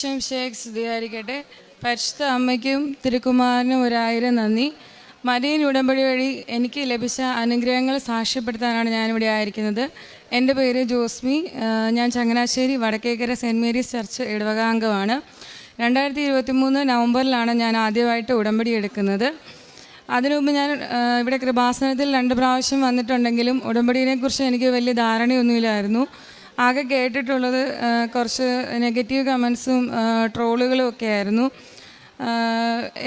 ഷേഖ് സ്തുതിയായിരിക്കട്ടെ. പരിശുദ്ധ അമ്മയ്ക്കും തിരുക്കുമാരനും 1000 നന്ദി. മരിയൻ ഉടമ്പടി വഴി എനിക്ക് ലഭിച്ച അനുഗ്രഹങ്ങൾ സാക്ഷ്യപ്പെടുത്താനാണ് ഞാനിവിടെ ആയിരിക്കുന്നത്. എൻ്റെ പേര് ജോസ്മി. ഞാൻ Changanassery Vadakkekkara Saint Mary's Church ഇടവകാംഗമാണ്. 2023 നവംബറിലാണ് ഞാൻ ആദ്യമായിട്ട് ഉടമ്പടി എടുക്കുന്നത്. അതിനുമുമ്പ് ഞാൻ ഇവിടെ കൃപാസനത്തിൽ 2 പ്രാവശ്യം വന്നിട്ടുണ്ടെങ്കിലും ഉടമ്പടിയെക്കുറിച്ച് എനിക്ക് വലിയ ധാരണയൊന്നുമില്ലായിരുന്നു. ആകെ കേട്ടിട്ടുള്ളത് കുറച്ച് നെഗറ്റീവ് കമൻസും ട്രോളുകളും ഒക്കെ ആയിരുന്നു.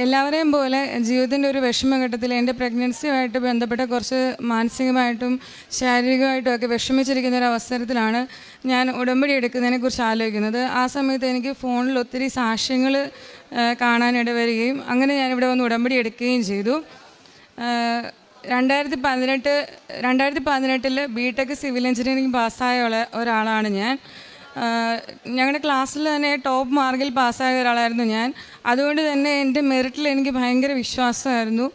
എല്ലാവരെയും പോലെ ജീവിതത്തിൻ്റെ ഒരു വിഷമഘട്ടത്തിൽ എൻ്റെ പ്രഗ്നൻസിയുമായിട്ട് ബന്ധപ്പെട്ട കുറച്ച് മാനസികമായിട്ടും ശാരീരികമായിട്ടും ഒക്കെ വിഷമിച്ചിരിക്കുന്ന ഒരു അവസരത്തിലാണ് ഞാൻ ഉടമ്പടി എടുക്കുന്നതിനെക്കുറിച്ച് ആലോചിക്കുന്നത്. ആ സമയത്ത് എനിക്ക് ഫോണിൽ ഒത്തിരി സാക്ഷ്യങ്ങൾ കാണാനിട വരികയും അങ്ങനെ ഞാനിവിടെ വന്ന് ഉടമ്പടി എടുക്കുകയും ചെയ്തു. 2018 ബിടെക് സിവിൽ എഞ്ചിനീയറിംഗ് പാസ്സായ ഒരാളാണ് ഞാൻ. ഞങ്ങളുടെ ക്ലാസ്സിൽ തന്നെ ടോപ്പ് മാർക്കിൽ പാസ്സായ ഒരാളായിരുന്നു ഞാൻ. അതുകൊണ്ട് തന്നെ എൻ്റെ മെറിറ്റിൽ എനിക്ക് ഭയങ്കര വിശ്വാസമായിരുന്നു.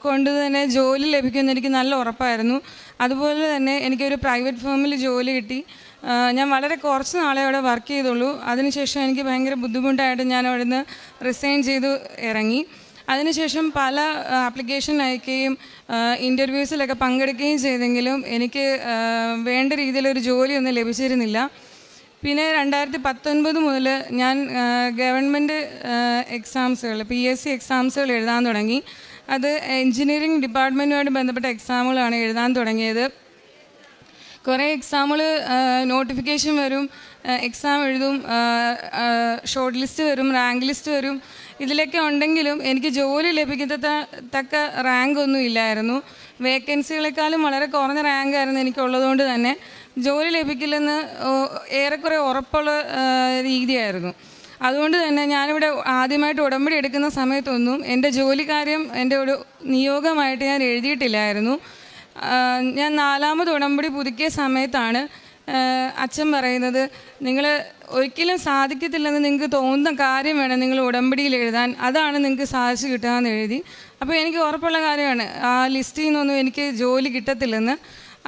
കൊണ്ട് തന്നെ ജോലി ലഭിക്കുമെന്ന് എനിക്ക് നല്ല ഉറപ്പായിരുന്നു. അതുപോലെ തന്നെ എനിക്കൊരു പ്രൈവറ്റ് ഫേമിൽ ജോലി കിട്ടി. ഞാൻ വളരെ കുറച്ച് നാളെ അവിടെ വർക്ക് ചെയ്തുള്ളൂ. അതിനുശേഷം എനിക്ക് ഭയങ്കര ബുദ്ധിമുട്ടായിട്ട് ഞാൻ അവിടെ നിന്ന് റിസൈൻ ചെയ്തു ഇറങ്ങി. അതിനുശേഷം പല ആപ്ലിക്കേഷൻ അയക്കുകയും ഇൻ്റർവ്യൂസിലൊക്കെ പങ്കെടുക്കുകയും ചെയ്തെങ്കിലും എനിക്ക് വേണ്ട രീതിയിലൊരു ജോലിയൊന്നും ലഭിച്ചിരുന്നില്ല. പിന്നെ 2019 മുതൽ ഞാൻ ഗവൺമെൻറ് എക്സാംസുകൾ PSC എക്സാംസുകൾ എഴുതാൻ തുടങ്ങി. അത് എൻജിനീയറിംഗ് ഡിപ്പാർട്ട്മെൻറ്റുമായിട്ട് ബന്ധപ്പെട്ട എക്സാമുകളാണ് എഴുതാൻ തുടങ്ങിയത്. കുറേ എക്സാമുകൾ നോട്ടിഫിക്കേഷൻ വരും, എക്സാം എഴുതും, ഷോർട്ട് ലിസ്റ്റ് വരും, റാങ്ക് ലിസ്റ്റ് വരും. ഇതിലൊക്കെ ഉണ്ടെങ്കിലും എനിക്ക് ജോലി ലഭിക്കത്തക്ക റാങ്ക് ഒന്നും ഇല്ലായിരുന്നു. വേക്കൻസികളെക്കാളും വളരെ കുറഞ്ഞ റാങ്കായിരുന്നു എനിക്കുള്ളതുകൊണ്ട് തന്നെ ജോലി ലഭിക്കില്ലെന്ന് ഏറെക്കുറെ ഉറപ്പുള്ള രീതിയായിരുന്നു. അതുകൊണ്ട് തന്നെ ഞാനിവിടെ ആദ്യമായിട്ട് ഉടമ്പടി എടുക്കുന്ന സമയത്തൊന്നും എൻ്റെ ജോലി കാര്യം എൻ്റെ ഒരു നിയോഗമായിട്ട് ഞാൻ എഴുതിയിട്ടില്ലായിരുന്നു. ഞാൻ 4ാമത് ഉടമ്പടി പുതുക്കിയ സമയത്താണ് അച്ഛൻ പറയുന്നത്, നിങ്ങൾ ഒരിക്കലും സാധിക്കത്തില്ലെന്ന് നിങ്ങൾക്ക് തോന്നുന്ന കാര്യം വേണം നിങ്ങൾ ഉടമ്പടിയിൽ എഴുതാൻ, അതാണ് നിങ്ങൾക്ക് സാധിച്ചു കിട്ടുകയെന്ന് എഴുതി. അപ്പോൾ എനിക്ക് ഉറപ്പുള്ള കാര്യമാണ് ആ ലിസ്റ്റിൽ നിന്നൊന്നും എനിക്ക് ജോലി കിട്ടത്തില്ലെന്ന്.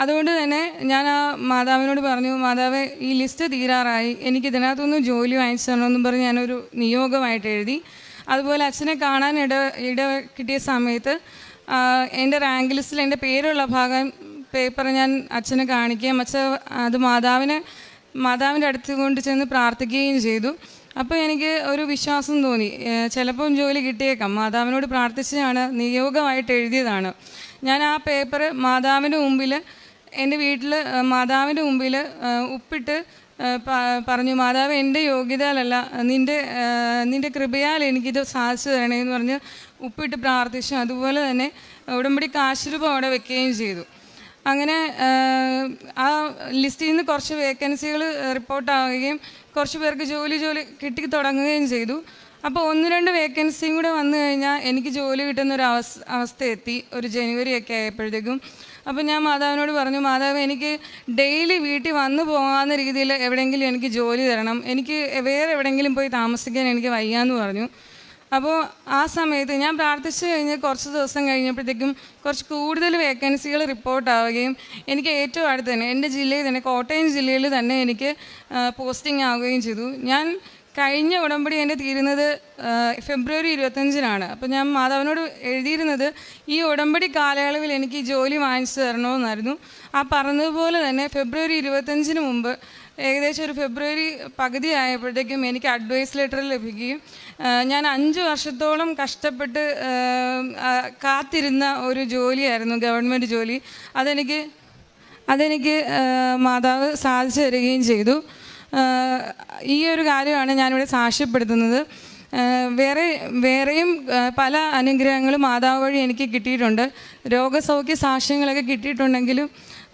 അതുകൊണ്ട് തന്നെ ഞാൻ ആ മാതാവിനോട് പറഞ്ഞു, മാതാവേ ഈ ലിസ്റ്റ് തീരാറായി, എനിക്ക് ഇതിനകത്തൊന്നും ജോലി വാങ്ങിച്ചു തരണമെന്നും പറഞ്ഞ് ഞാനൊരു നിയോഗമായിട്ട് എഴുതി. അതുപോലെ അച്ഛനെ കാണാൻ ഇട കിട്ടിയ സമയത്ത് എൻ്റെ റാങ്ക് ലിസ്റ്റിൽ എൻ്റെ പേരുള്ള ഭാഗം പേപ്പർ ഞാൻ അച്ഛനെ കാണിക്കുകയും അച്ഛൻ അത് മാതാവിൻ്റെ അടുത്ത് കൊണ്ട് ചെന്ന് പ്രാർത്ഥിക്കുകയും ചെയ്തു. അപ്പോൾ എനിക്ക് ഒരു വിശ്വാസം തോന്നി, ചിലപ്പം ജോലി കിട്ടിയേക്കാം. മാതാവിനോട് പ്രാർത്ഥിച്ചാണ്, നിയോഗമായിട്ട് എഴുതിയതാണ്. ഞാൻ ആ പേപ്പർ മാതാവിൻ്റെ മുമ്പിൽ, എൻ്റെ വീട്ടിൽ മാതാവിൻ്റെ മുമ്പിൽ ഉപ്പിട്ട് പറഞ്ഞു, മാതാവ് എൻ്റെ യോഗ്യതയിലല്ല, നിൻ്റെ കൃപയാൽ എനിക്കിത് സാധിച്ചു തരണേന്ന് പറഞ്ഞ് ഉപ്പിട്ട് പ്രാർത്ഥിച്ചു. അതുപോലെ തന്നെ ഉടമ്പടി കാശുരൂപം അവിടെ വെക്കുകയും ചെയ്തു. അങ്ങനെ ആ ലിസ്റ്റിൽ നിന്ന് കുറച്ച് വേക്കൻസികൾ റിപ്പോർട്ടാവുകയും കുറച്ച് പേർക്ക് ജോലി കിട്ടി തുടങ്ങുകയും ചെയ്തു. അപ്പോൾ 1-2 വേക്കൻസിയും കൂടെ വന്നു കഴിഞ്ഞാൽ എനിക്ക് ജോലി കിട്ടുന്നൊരു അവസ്ഥ എത്തി, ഒരു ജനുവരി ഒക്കെ ആയപ്പോഴത്തേക്കും. അപ്പോൾ ഞാൻ മാതാവിനോട് പറഞ്ഞു, മാതാവ് എനിക്ക് ഡെയിലി വീട്ടിൽ വന്നു പോകാവുന്ന രീതിയിൽ എവിടെയെങ്കിലും എനിക്ക് ജോലി തരണം, എനിക്ക് വേറെ എവിടെയെങ്കിലും പോയി താമസിക്കാൻ എനിക്ക് വയ്യാന്ന് പറഞ്ഞു. അപ്പോൾ ആ സമയത്ത് ഞാൻ പ്രാർത്ഥിച്ചു കഴിഞ്ഞ് കുറച്ച് ദിവസം കഴിഞ്ഞപ്പോഴത്തേക്കും കുറച്ച് കൂടുതൽ വേക്കൻസികൾ റിപ്പോർട്ടാവുകയും എനിക്ക് ഏറ്റവും അടുത്ത് തന്നെ എൻ്റെ ജില്ലയിൽ തന്നെ, കോട്ടയം ജില്ലയിൽ തന്നെ എനിക്ക് പോസ്റ്റിംഗ് ആവുകയും ചെയ്തു. ഞാൻ കഴിഞ്ഞ ഉടമ്പടി എൻ്റെ തീരുന്നത് ഫെബ്രുവരി 25-നാണ്. അപ്പോൾ ഞാൻ മാതാവിനോട് എഴുതിയിരുന്നത് ഈ ഉടമ്പടി കാലയളവിൽ എനിക്ക് ജോലി വാങ്ങിച്ചു തരണമെന്നായിരുന്നു. ആ പറഞ്ഞതുപോലെ തന്നെ ഫെബ്രുവരി 25-ന് മുമ്പ് ഏകദേശം ഒരു ഫെബ്രുവരി പകുതി ആയപ്പോഴത്തേക്കും എനിക്ക് അഡ്വൈസ് ലെറ്റർ ലഭിക്കുകയും ഞാൻ 5 വർഷത്തോളം കഷ്ടപ്പെട്ട് കാത്തിരുന്ന ഒരു ജോലിയായിരുന്നു ഗവൺമെൻറ് ജോലി. അതെനിക്ക് മാതാവ് സാധിച്ചു തരികയും ചെയ്തു. ഈ ഒരു കാര്യമാണ് ഞാനിവിടെ സാക്ഷ്യപ്പെടുത്തുന്നത്. വേറെയും പല അനുഗ്രഹങ്ങളും മാതാവ് വഴി എനിക്ക് കിട്ടിയിട്ടുണ്ട്. രോഗസൗഖ്യ സാക്ഷ്യങ്ങളൊക്കെ കിട്ടിയിട്ടുണ്ടെങ്കിലും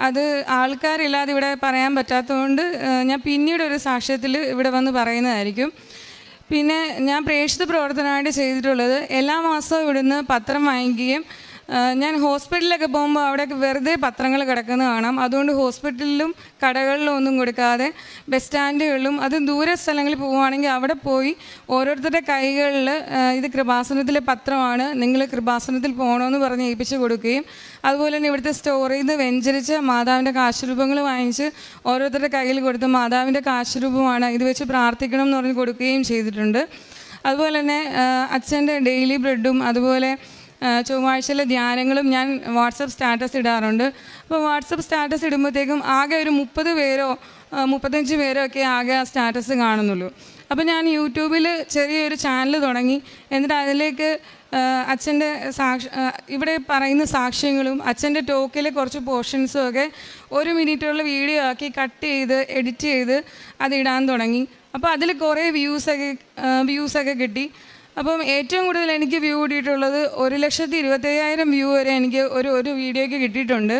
അത് ആൾക്കാരില്ലാതെ ഇവിടെ പറയാൻ പറ്റാത്തതുകൊണ്ട് ഞാൻ പിന്നീട് ഒരു സാക്ഷ്യത്തിൽ ഇവിടെ വന്ന് പറയുന്നതായിരിക്കും. പിന്നെ ഞാൻ പ്രേക്ഷിത പ്രവർത്തനമായിട്ട് ചെയ്തിട്ടുള്ളത്, എല്ലാ മാസവും ഇവിടുന്ന് പത്രം വാങ്ങിക്കുകയും ഞാൻ ഹോസ്പിറ്റലിലൊക്കെ പോകുമ്പോൾ അവിടെയൊക്കെ വെറുതെ പത്രങ്ങൾ കിടക്കുന്നത് കാണാം. അതുകൊണ്ട് ഹോസ്പിറ്റലിലും കടകളിലും ഒന്നും കൊടുക്കാതെ ബസ് സ്റ്റാൻഡുകളിലും അതും ദൂര സ്ഥലങ്ങളിൽ പോവുകയാണെങ്കിൽ അവിടെ പോയി ഓരോരുത്തരുടെ കൈകളിൽ ഇത് കൃപാസനത്തിലെ പത്രമാണ്, നിങ്ങൾ കൃപാസനത്തിൽ പോകണമെന്ന് പറഞ്ഞ് ഏൽപ്പിച്ച് കൊടുക്കുകയും അതുപോലെ തന്നെ ഇവിടുത്തെ സ്റ്റോർ ചെയ്ത് വെഞ്ചരിച്ച് മാതാവിൻ്റെ കാശുരൂപങ്ങൾ വാങ്ങിച്ച് ഓരോരുത്തരുടെ കയ്യിൽ കൊടുത്ത് മാതാവിൻ്റെ കാശുരൂപമാണ് ഇത് വെച്ച് പ്രാർത്ഥിക്കണം എന്ന് പറഞ്ഞ് കൊടുക്കുകയും ചെയ്തിട്ടുണ്ട്. അതുപോലെ തന്നെ അച്ഛൻ്റെ ഡെയിലി ബ്രെഡും അതുപോലെ ചൊവ്വാഴ്ചയിലെ ധ്യാനങ്ങളും ഞാൻ വാട്സപ്പ് സ്റ്റാറ്റസ് ഇടാറുണ്ട്. അപ്പോൾ വാട്സപ്പ് സ്റ്റാറ്റസ് ഇടുമ്പോഴത്തേക്കും ആകെ ഒരു 30 പേരോ 35 പേരോ ഒക്കെ ആകെ ആ സ്റ്റാറ്റസ് കാണുന്നുള്ളൂ. അപ്പോൾ ഞാൻ യൂട്യൂബിൽ ചെറിയൊരു ചാനൽ തുടങ്ങി. എന്നിട്ട് അതിലേക്ക് അച്ഛൻ്റെ ഇവിടെ പറയുന്ന സാക്ഷ്യങ്ങളും അച്ഛൻ്റെ ടോക്കിലെ കുറച്ച് പോർഷൻസും ഒക്കെ 1 മിനിറ്റുള്ള വീഡിയോ ആക്കി കട്ട് ചെയ്ത് എഡിറ്റ് ചെയ്ത് അതിടാൻ തുടങ്ങി. അപ്പോൾ അതിൽ കുറേ വ്യൂസൊക്കെ കിട്ടി. അപ്പം ഏറ്റവും കൂടുതൽ എനിക്ക് വ്യൂ കിട്ടിയിട്ടുള്ളത് 1,25,000 വ്യൂ വരെ എനിക്ക് ഒരു വീഡിയോയ്ക്ക് കിട്ടിയിട്ടുണ്ട്.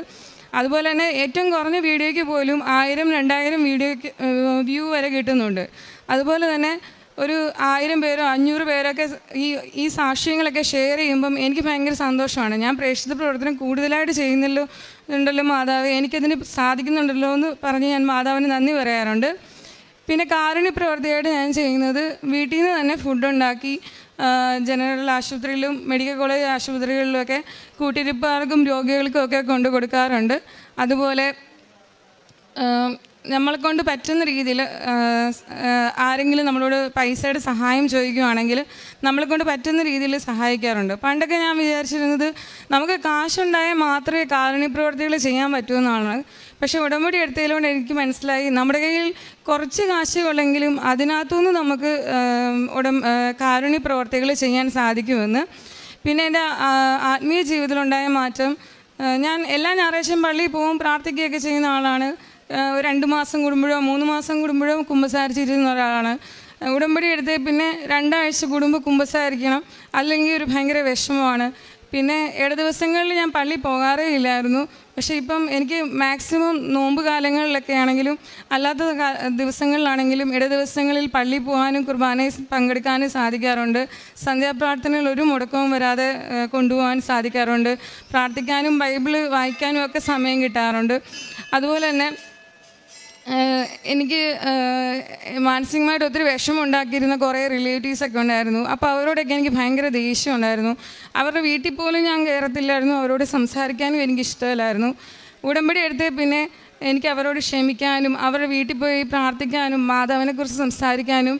അതുപോലെ തന്നെ ഏറ്റവും കുറഞ്ഞ വീഡിയോയ്ക്ക് പോലും 1000-2000 വീഡിയോയ്ക്ക് വ്യൂ വരെ കിട്ടുന്നുണ്ട്. അതുപോലെ തന്നെ ഒരു 1000 പേരോ 500 പേരൊക്കെ ഈ സാക്ഷ്യങ്ങളൊക്കെ ഷെയർ ചെയ്യുമ്പം എനിക്ക് ഭയങ്കര സന്തോഷമാണ്. ഞാൻ പ്രേക്ഷിത പ്രവർത്തനം കൂടുതലായിട്ട് ചെയ്യുന്നുണ്ടല്ലോ മാതാവ്, എനിക്കതിന് സാധിക്കുന്നുണ്ടല്ലോ എന്ന് പറഞ്ഞ് ഞാൻ മാതാവിന് നന്ദി പറയാറുണ്ട്. പിന്നെ കാരുണ്യ പ്രവർത്തിയായിട്ട് ഞാൻ ചെയ്യുന്നത് വീട്ടിൽ നിന്ന് തന്നെ ഫുഡ് ഉണ്ടാക്കി ജനറൽ ആശുപത്രിയിലും മെഡിക്കൽ കോളേജ് ആശുപത്രികളിലുമൊക്കെ കൂട്ടിരിപ്പുകാർക്കും രോഗികൾക്കും ഒക്കെ കൊണ്ടു കൊടുക്കാറുണ്ട്. അതുപോലെ നമ്മളെ കൊണ്ട് പറ്റുന്ന രീതിയിൽ ആരെങ്കിലും നമ്മളോട് പൈസയുടെ സഹായം ചോദിക്കുകയാണെങ്കിൽ നമ്മളെ കൊണ്ട് പറ്റുന്ന രീതിയിൽ സഹായിക്കാറുണ്ട്. പണ്ടൊക്കെ ഞാൻ വിചാരിച്ചിരുന്നത് നമുക്ക് കാശുണ്ടായാൽ മാത്രമേ കാരുണ്യ പ്രവർത്തികൾ ചെയ്യാൻ പറ്റുമെന്നാണ്. പക്ഷേ ഉടമ്പടി എടുത്തതിലൂടെ എനിക്ക് മനസ്സിലായി നമ്മുടെ കയ്യിൽ കുറച്ച് കാശുകളെങ്കിലും അതിനകത്തുനിന്ന് നമുക്ക് കാരുണ്യ പ്രവർത്തികൾ ചെയ്യാൻ സാധിക്കുമെന്ന്. പിന്നെ എൻ്റെ ആത്മീയ ജീവിതത്തിലുണ്ടായ മാറ്റം, ഞാൻ എല്ലാ ഞായറാഴ്ചയും പള്ളിയിൽ പോകും, പ്രാർത്ഥിക്കുകയൊക്കെ ചെയ്യുന്ന ആളാണ്. 2 മാസം കൂടുമ്പോഴോ 3 മാസം കൂടുമ്പോഴോ കുമ്പസാരിച്ചിരുന്ന ഒരാളാണ്. ഉടമ്പടി എടുത്ത് പിന്നെ 2 ആഴ്ച കൂടുമ്പോൾ കുമ്പസാരിക്കണം, അല്ലെങ്കിൽ ഒരു ഭയങ്കര വിഷമമാണ്. പിന്നെ ഇട ദിവസങ്ങളിൽ ഞാൻ പള്ളി പോകാറേ ഇല്ലായിരുന്നു. പക്ഷേ ഇപ്പം എനിക്ക് മാക്സിമം നോമ്പ് കാലങ്ങളിലൊക്കെ ആണെങ്കിലും അല്ലാത്ത ദിവസങ്ങളിലാണെങ്കിലും ഇട ദിവസങ്ങളിൽ പള്ളി പോകാനും കുർബാനയിൽ പങ്കെടുക്കാനും സാധിക്കാറുണ്ട്. സന്ധ്യാപ്രാർത്ഥനയിൽ ഒരു മുടക്കവും വരാതെ കൊണ്ടുപോകാൻ സാധിക്കാറുണ്ട്. പ്രാർത്ഥിക്കാനും ബൈബിള് വായിക്കാനും ഒക്കെ സമയം കിട്ടാറുണ്ട്. അതുപോലെ തന്നെ എനിക്ക് മാനസികമായിട്ട് ഒത്തിരി വിഷമം ഉണ്ടാക്കിയിരുന്ന കുറേ റിലേറ്റീവ്സൊക്കെ ഉണ്ടായിരുന്നു. അപ്പോൾ അവരോടൊക്കെ എനിക്ക് ഭയങ്കര ദേഷ്യം ഉണ്ടായിരുന്നു. അവരുടെ വീട്ടിൽ പോലും ഞാൻ കയറത്തില്ലായിരുന്നു, അവരോട് സംസാരിക്കാനും എനിക്കിഷ്ടമില്ലായിരുന്നു. ഉടമ്പടി എടുത്തേ പിന്നെ എനിക്ക് അവരോട് ക്ഷമിക്കാനും അവരുടെ വീട്ടിൽ പോയി പ്രാർത്ഥിക്കാനും മാതാവിനെക്കുറിച്ച് സംസാരിക്കാനും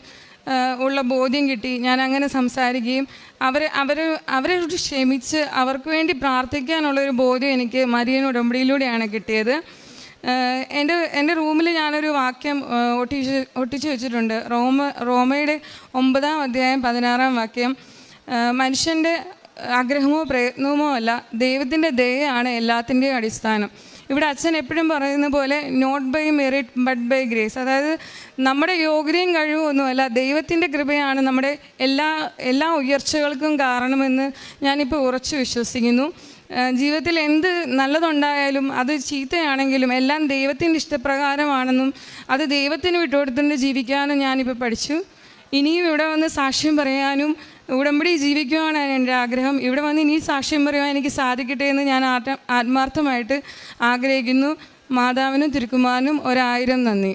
ഉള്ള ബോധ്യം കിട്ടി. ഞാൻ അങ്ങനെ സംസാരിക്കുകയും അവരോട് ക്ഷമിച്ച് അവർക്ക് വേണ്ടി പ്രാർത്ഥിക്കാനുള്ളൊരു ബോധ്യം എനിക്ക് മരിയൻ ഉടമ്പടിയിലൂടെയാണ് കിട്ടിയത്. എൻ്റെ റൂമിൽ ഞാനൊരു വാക്യം ഒട്ടിച്ച് വെച്ചിട്ടുണ്ട്. റോമയുടെ 9-ാം അധ്യായം 16-ാം വാക്യം, മനുഷ്യൻ്റെ ആഗ്രഹമോ പ്രയത്നമോ അല്ല, ദൈവത്തിൻ്റെ ദയയാണ് എല്ലാത്തിൻ്റെയും അടിസ്ഥാനം. ഇവിടെ അച്ഛൻ എപ്പോഴും പറയുന്ന പോലെ not by merit but by grace, അതായത് നമ്മുടെ യോഗ്യതയും കഴിവൊന്നുമല്ല, ദൈവത്തിൻ്റെ കൃപയാണ് നമ്മുടെ എല്ലാ ഉയർച്ചകൾക്കും കാരണമെന്ന് ഞാനിപ്പോൾ ഉറച്ചു വിശ്വസിക്കുന്നു. ജീവിതത്തിൽ എന്ത് നല്ലതുണ്ടായാലും അത് ചീത്തയാണെങ്കിലും എല്ലാം ദൈവത്തിൻ്റെ ഇഷ്ടപ്രകാരമാണെന്നും അത് ദൈവത്തിന് വിട്ടുകൊടുത്തുകൊണ്ട് ജീവിക്കാനും ഞാനിപ്പോൾ പഠിച്ചു. ഇനിയും ഇവിടെ വന്ന് സാക്ഷ്യം പറയാനും ഉടമ്പടി ജീവിക്കുവാനാണ് എൻ്റെ ആഗ്രഹം. ഇവിടെ വന്ന് ഇനി സാക്ഷ്യം പറയുവാൻ എനിക്ക് സാധിക്കട്ടെ എന്ന് ഞാൻ ആത്മാർത്ഥമായിട്ട് ആഗ്രഹിക്കുന്നു. മാതാവിനും തിരുക്കുമാരനും 1000 നന്ദി.